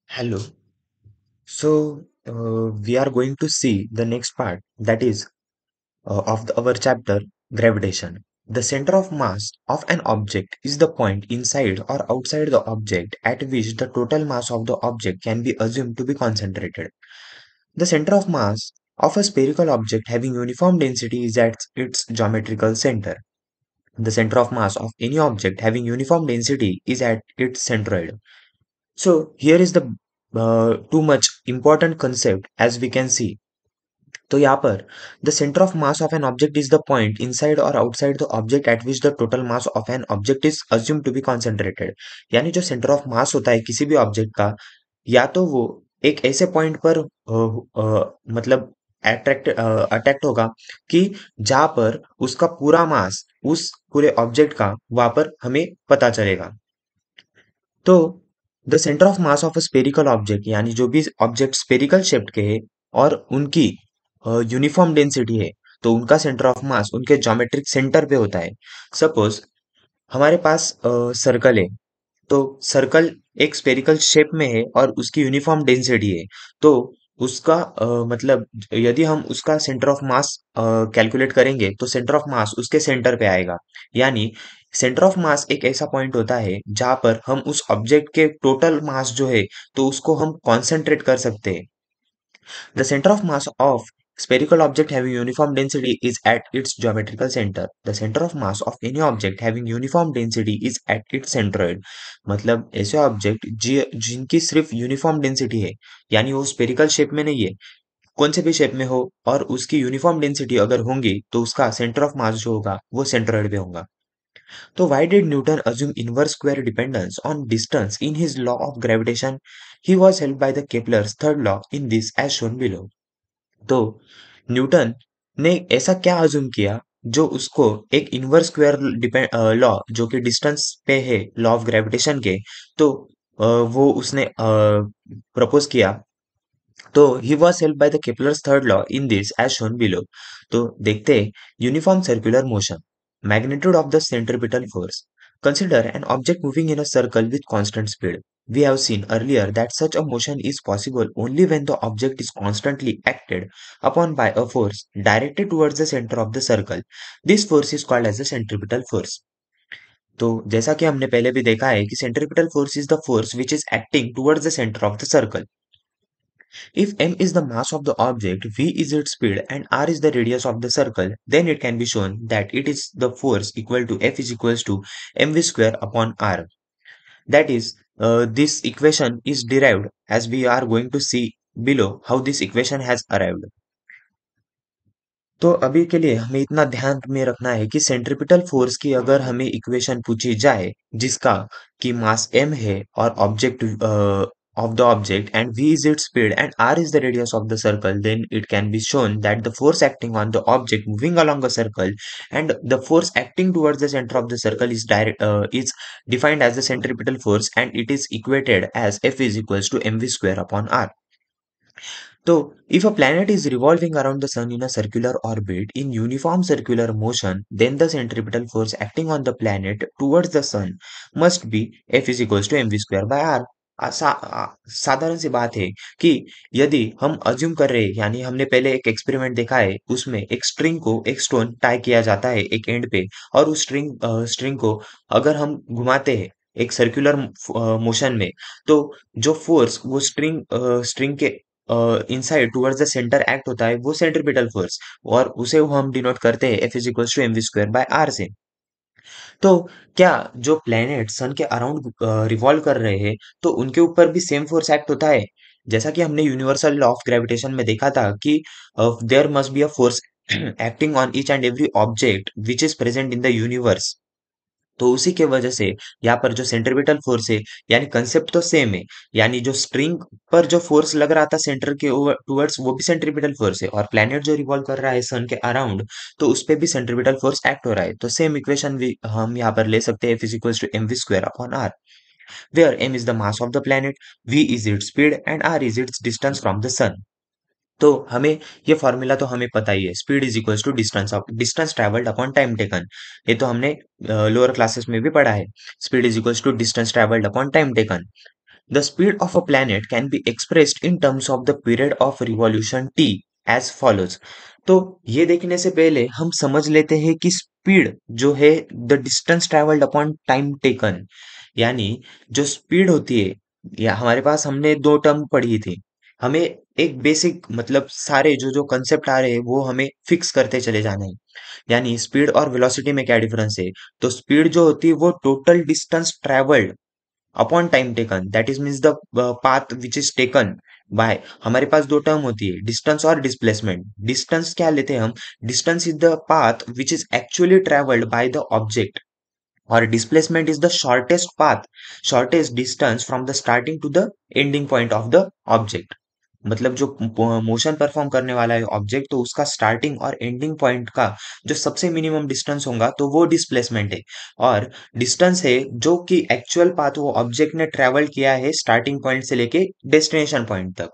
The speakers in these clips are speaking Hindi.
Hello. We are going to see the next part, that is our chapter, gravitation. The center of mass of an object is the point inside or outside the object at which the total mass of the object can be assumed to be concentrated. The center of mass of a spherical object having uniform density is at its geometrical center. The center of mass of any object having uniform density is at its centroid. So here is the too much important concept as we can see. तो यहाँ पर the centre of mass of an object is the point inside और outside the object at which the total mass of an object is assume to be concentrated. यानी जो सेंटर ऑफ मास होता है किसी भी ऑब्जेक्ट का, या तो वो एक ऐसे पॉइंट पर मतलब अट्रैक्ट होगा कि जहां पर उसका पूरा मास उस पूरे ऑब्जेक्ट का वहां पर हमें पता चलेगा। तो the centre of mass of a spherical object, यानी जो भी ऑब्जेक्ट स्पेरिकल शेप्ड के है और उनकी यूनिफॉर्म डेंसिटी है, तो उनका सेंटर ऑफ मास उनके ज्योमेट्रिक सेंटर पे होता है। सपोज हमारे पास सर्कल है, तो सर्कल एक स्पेरिकल शेप में है और उसकी यूनिफॉर्म डेंसिटी है। तो उसका मतलब यदि हम उसका सेंटर ऑफ मास कैलकुलेट करेंगे तो सेंटर ऑफ मास उसके सेंटर पे आएगा। यानी सेंटर ऑफ मास एक ऐसा पॉइंट होता है जहां पर हम उस ऑब्जेक्ट के टोटल मास जो है तो उसको हम कॉन्सेंट्रेट कर सकते हैं। The center of mass of spherical object having uniform density is at its geometrical center. The center of mass of any object having uniform density is at its centroid. मतलब ऐसे ऑब्जेक्ट जिनकी सिर्फ यूनिफॉर्म डेंसिटी है, यानी वो स्पेरिकल शेप में नहीं है, कौन से भी शेप में हो और उसकी यूनिफॉर्म डेंसिटी अगर होंगी तो उसका सेंटर ऑफ मास जो होगा वो सेंट्रोइड पे होगा। तो why did Newton assume inverse square dependence on distance in his law of gravitation? He was helped by the Kepler's third law in this as shown below. तो न्यूटन ने ऐसा क्या अज्यूम किया जो उसको एक इनवर्स स्क्वायर लॉ जो कि डिस्टेंस पे है लॉ ऑफ ग्रेविटेशन के, तो वो उसने प्रपोज किया। तो he was help by the Kepler's third law in this as shown below. तो देखते हैं uniform circular motion, magnitude of the centripetal force. Consider an object moving in a circle with constant speed. We have seen earlier that such a motion is possible only when the object is constantly acted upon by a force directed towards the center of the circle. This force is called as the centripetal force. तो जैसा कि हमने पहले भी देखा है कि centripetal force is the force which is acting towards the center of the circle. If m is the mass of the object, v is its speed, and r is the radius of the circle, then it can be shown that it is the force equal to F is equals to mv square upon r. That is, this equation is derived as we are going to see below how this equation has arrived. तो अभी के लिए हमें इतना ध्यान में रखना है कि सेंट्रिपिटल फोर्स की अगर हमें इक्वेशन पूछी जाए जिसका कि मास m है और object of the object and v is its speed and r is the radius of the circle, then it can be shown that the force acting on the object moving along a circle and the force acting towards the center of the circle is defined as the centripetal force, and it is equated as F is equals to mv square upon r. So, if a planet is revolving around the sun in a circular orbit in uniform circular motion, then the centripetal force acting on the planet towards the sun must be F is equals to mv square by r. साधारण सी बात है कि यदि हम अज्यूम कर रहे हैं, यानी हमने पहले एक एक्सपेरिमेंट देखा है, उसमें एक स्ट्रिंग को एक स्टोन टाई किया जाता है एक एंड पे, और उस स्ट्रिंग को अगर हम घुमाते हैं एक सर्कुलर मोशन में, तो जो फोर्स वो स्ट्रिंग के inside towards the centre act होता है, वो सेंट्रीपिटल फोर्स, और उसे हम डिनोट करते हैं F is equal to mv square by r से। तो क्या जो प्लैनेट सन के अराउंड रिवॉल्व कर रहे हैं, तो उनके ऊपर भी सेम फोर्स एक्ट होता है? जैसा कि हमने यूनिवर्सल लॉ ऑफ ग्रेविटेशन में देखा था कि there must be a force acting on each and every object which is present in the universe. तो उसी के वजह से यहाँ पर जो सेंट्रीपिटल फोर्स है, यानी कंसेप्ट तो सेम है, यानी जो स्ट्रिंग पर जो फोर्स लग रहा था सेंटर के टुवर्ड्स, वो भी सेंट्रीपिटल फोर्स है, और प्लैनेट जो रिवॉल्व कर रहा है सन के अराउंड, तो उस पे भी सेंट्रीपिटल फोर्स एक्ट हो रहा है। तो सेम इक्वेशन भी हम यहाँ पर ले सकते हैं, F is equal to m v square upon r, where m is the mass of the planet, v is its speed and r is its distance from the sun। तो हमें ये फॉर्मूला तो हमें पता ही है, speed is equal to distance travelled upon time taken. ये तो हमने लोअर क्लासेस में भी पढ़ा है। Speed is equal to distance travelled upon time taken. The speed of a planet can be expressed in terms of the period of revolution T as follows. तो ये देखने से पहले हम समझ लेते हैं कि स्पीड जो है the distance travelled upon time taken, यानी जो स्पीड होती है, या हमारे पास हमने दो टर्म पढ़ी थी, हमें एक बेसिक मतलब सारे जो जो कंसेप्ट आ रहे हैं वो हमें फिक्स करते चले जाना है। यानी स्पीड और वेलोसिटी में क्या डिफरेंस है? तो स्पीड जो होती है वो total distance travelled upon time taken, that is means the path which is taken by, हमारे पास दो टर्म होती है, डिस्टेंस और डिस्प्लेसमेंट। डिस्टेंस क्या लेते हैं हम? Distance is the path which is actually travelled by the object, और displacement is the shortest path, shortest distance from the starting to the ending point of the object. मतलब जो मोशन परफॉर्म करने वाला है ऑब्जेक्ट, तो उसका स्टार्टिंग और एंडिंग पॉइंट का जो सबसे मिनिमम डिस्टेंस होगा, तो वो डिस्प्लेसमेंट है। और डिस्टेंस है जो कि एक्चुअल पाथ वो ऑब्जेक्ट ने ट्रेवल किया है स्टार्टिंग पॉइंट से लेके डेस्टिनेशन पॉइंट तक।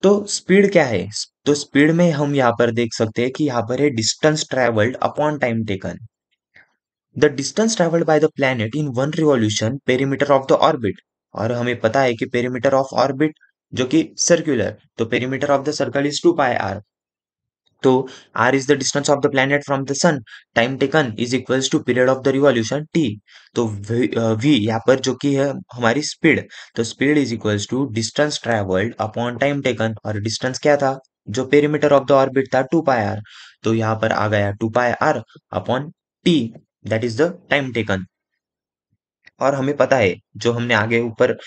तो स्पीड क्या है? तो स्पीड में हम यहाँ पर देख सकते हैं कि यहाँ पर है distance travelled upon time taken. The distance travelled by the planet in one revolution perimeter of the orbit, और हमें पता है कि पेरीमीटर ऑफ ऑर्बिट जो कि सर्कुलर, तो perimeter of the circle is 2 pi r. तो r is the distance of the planet from the sun, time taken is equals to period of the revolution t। तो v यहाँ पर जो कि है हमारी स्पीड, तो speed is equals to distance travelled upon time taken, और डिस्टेंस क्या था? जो पेरीमीटर ऑफ द ऑर्बिट था 2 पाई आर, तो यहाँ पर आ गया 2 pi are upon t, that is the time taken. और हमें पता है जो हमने आगे ऊपर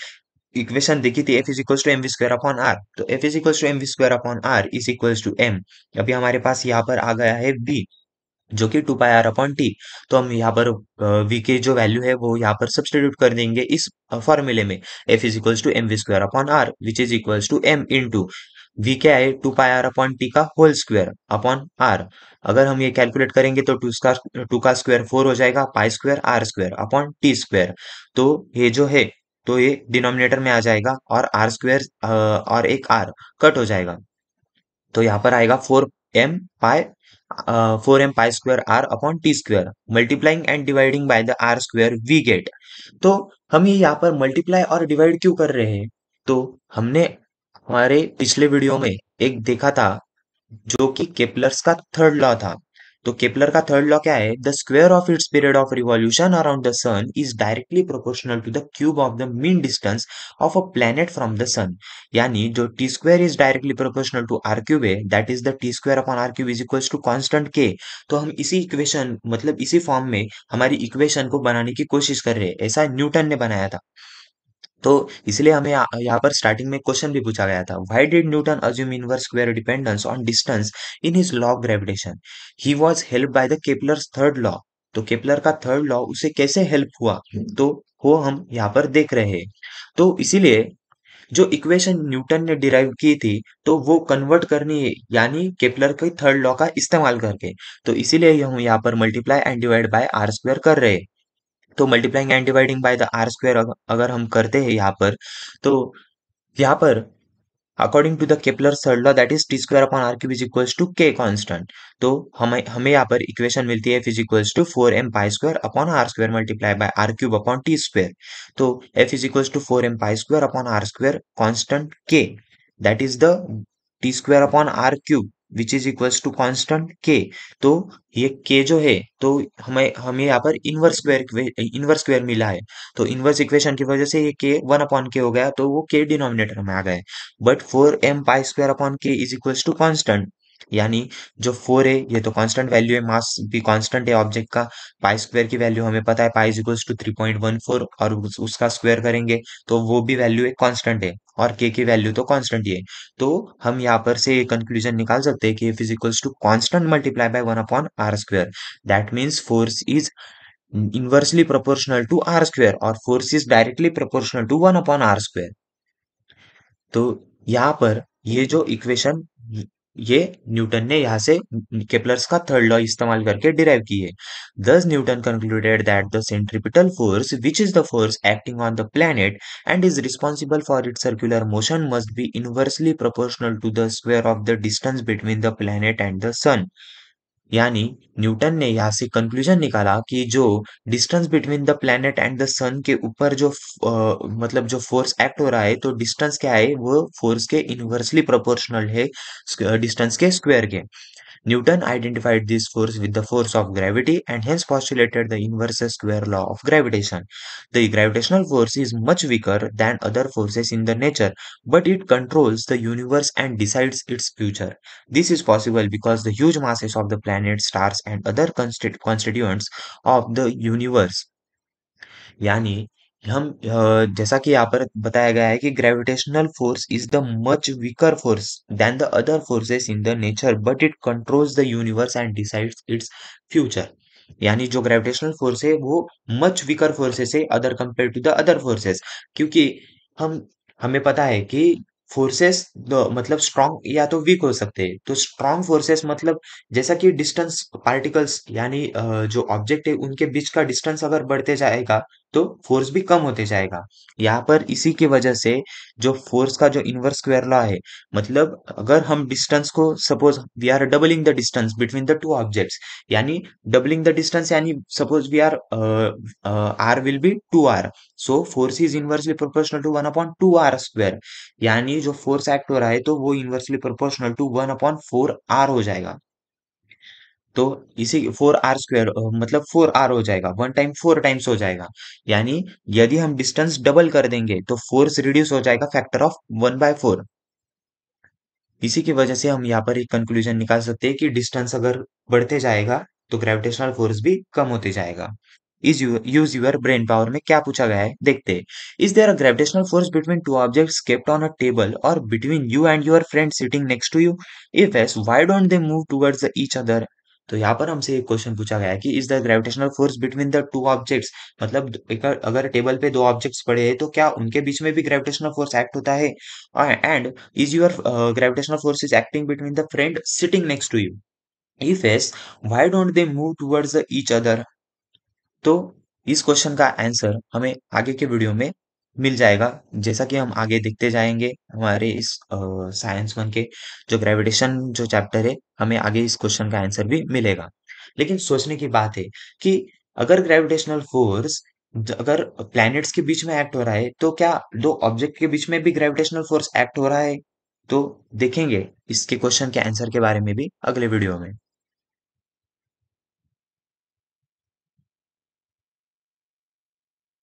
इक्वेशन देखी थी, F is equals to m v square upon r, तो F is equals to m v square upon r is equals to m. अभी हमारे पास यहाँ पर आ गया है v, जो कि 2 पाई आर अपॉन टी। तो हम यहाँ पर v के जो वैल्यू है वो यहाँ पर सब्स्टिट्यूट कर देंगे इस फॉर्मूले में, F is equals to m v square upon r which is equals to m into v क्या है? 2 पाई आर अपॉन टी का होल स्क्वायर अपॉन आर। अगर हम ये कैलकुलेट करेंगे तो टू का स्क्वायर 4 हो जाएगा, pi square r square upon T square. तो ये जो है, तो ये डिनोमिनेटर में आ जाएगा, और आर स्क्वायर और एक आर कट हो जाएगा, तो यहाँ पर आएगा 4m pi square r upon T square, multiplying and dividing by the r square v get. तो हम ये यहाँ पर मल्टीप्लाई और डिवाइड क्यों कर रहे हैं? तो हमने हमारे पिछले वीडियो में एक देखा था जो कि केपलर्स का थर्ड लॉ था। तो केपलर का थर्ड लॉ क्या है? The square of its period of revolution around the sun is directly proportional to the cube of the mean distance of a planet from the sun. यानी जो T square is directly proportional to R cube है, that is the T square upon are cube is equals to constant K. तो हम इसी इक्वेशन मतलब इसी फॉर्म में हमारी इक्वेशन को बनाने की कोशिश कर रहे हैं, ऐसा न्यूटन ने बनाया था। तो इसलिए हमें यहाँ पर स्टार्टिंग में क्वेश्चन भी पूछा गया था, why did Newton assume inverse square dependence on distance in his law of gravitation? He was helped bye the Kepler's third law. तो केपलर का थर्ड लॉ उसे कैसे हेल्प हुआ, तो वो हम यहाँ पर देख रहे हैं। तो इसीलिए जो इक्वेशन न्यूटन ने डिराइव की थी, तो वो कन्वर्ट करनी है, यानी केपलर के थर्ड लॉ का इस्तेमाल करके। तो इसीलिए हम यहाँ पर multiply and divide by r square कर रहे हैं। तो multiplying and dividing by the r square अगर हम करते हैं यहाँ पर, तो यहाँ पर according to the Kepler third law that is T square upon are cube is equals to K constant. तो हमें हमें यहाँ पर इक्वेशन मिलती है F is equals to 4m pi square upon are square multiply by r cube upon T square. तो F is equals to 4m pi square upon are square constant K, that is the T square upon are cube which is equals to constant K. तो ये के जो है, तो हमें हमें यहाँ पर इनवर्स स्क्वायर मिला है। तो इनवर्स इक्वेशन की वजह से ये के 1 अपॉन के हो गया, तो वो के डिनोमिनेटर में आ गए। But 4m pi square upon के इज इक्वल्स टू कांस्टेंट, यानी जो 4 है ये तो कांस्टेंट वैल्यू है, मास भी कांस्टेंट है ऑब्जेक्ट का। पाई स्क्वायर की वैल्यू हमें पता है, पाई इज इक्वल्स टू 3.14, और उसका स्क्वायर करेंगे तो वो भी वैल्यू एक कांस्टेंट है, और के की वैल्यू तो कांस्टेंट ही है। तो हम यहाँ पर से कंक्लूजन निकाल सकते हैं कि F is equals to constant multiply by 1/r²। That means force is inversely proportional to R square, और force is directly proportional to 1/r²। तो यहाँ पर ये जो इक्वेशन, ये न्यूटन ने यहाँ से केपलर्स का थर्ड लॉ इस्तेमाल करके डिराइव की है। Thus Newton concluded that the centripetal force, which is the force acting on the planet and is responsible for its circular motion, must be inversely proportional to the square of the distance between the planet and the sun। यानी न्यूटन ने यहाँ से कंक्लूजन निकाला कि जो distance between the planet and the sun के ऊपर जो मतलब जो फोर्स एक्ट हो रहा है, तो डिस्टेंस क्या है, वो फोर्स के इनवर्सली प्रोपोर्शनल है डिस्टेंस के स्क्वायर के। Newton identified this force with the force of gravity and hence postulated the inverse square law of gravitation. The gravitational force is much weaker than other forces in the nature, but it controls the universe and decides its future. This is possible because the huge masses of the planets, stars, and other constituents of the universe। यानी जैसा कि यहाँ पर बताया गया है कि gravitational force is the much weaker force than the other forces in the nature, but it controls the universe and decides its future. यानी जो ग्रेविटेशनल फोर्स है वो मच वीकर फोर्सेस है other compare to the other forces, क्योंकि हम हमें पता है कि फोर्सेस मतलब स्ट्रांग या तो वीक हो सकते हैं। तो स्ट्रांग फोर्सेस मतलब जैसा कि डिस्टेंस पार्टिकल्स, यानी जो ऑब्जेक्ट है उनके बीच का डिस्टेंस अगर बढ़ते जाएगा तो फोर्स भी कम होते जाएगा। यहाँ पर इसी की वजह से जो फोर्स का जो इनवर्स स्क्वायर लॉ है, मतलब अगर हम डिस्टेंस को suppose we are doubling the distance between the two objects, यानी डबलिंग द डिस्टेंस, यानी suppose we are r will be 2r, so force is inversely proportional to 1/2r²। यानी जो फोर्स एक्ट हो रहा है तो वो इनवर्सली प्रोपोर्शनल टू 1/4r हो जाएगा। तो इसी 4r² मतलब 4r हो जाएगा, 1 टाइम 4 टाइम्स हो जाएगा। यानी यदि हम डिस्टेंस डबल कर देंगे तो फोर्स रिड्यूस हो जाएगा फैक्टर ऑफ 1/4। इसी की वजह से हम यहाँ पर एक कंक्लूजन निकाल सकते हैं कि डिस्टेंस अगर बढ़ते जाएगा तो ग्रेविटेशनल फोर्स भी कम होते जाएगा। Is use your brain power में क्या पूछा गया है देखते हैं। Is there a gravitational force between two objects kept on a table और between you and your friend sitting next to you? If yes, why don't they move towards each other? तो यहाँ पर हमसे एक क्वेश्चन पूछा गया है कि is the gravitational force between the two objects, मतलब अगर टेबल पे दो ऑब्जेक्ट्स पड़े हैं तो क्या उनके बीच में भी ग्रेविटेशनल फोर्स एक्ट होता है? And is your gravitational force is acting between the friend sitting next to you? If yes, why don't they move towards each other? तो इस क्वेश्चन का आंसर हमें आगे के वीडियो में मिल जाएगा, जैसा कि हम आगे देखते जाएंगे हमारे इस साइंस वन के जो ग्रेविटेशन जो चैप्टर है, हमें आगे इस क्वेश्चन का आंसर भी मिलेगा। लेकिन सोचने की बात है कि अगर ग्रेविटेशनल फोर्स अगर प्लैनेट्स के बीच में एक्ट हो रहा है, तो क्या दो ऑब्जेक्ट के बीच में भी ग्रेविटेशनल फोर्स एक्ट हो रहा है? तो देखेंगे इसके क्वेश्चन के आंसर के बारे में भी अगले वीडियो में।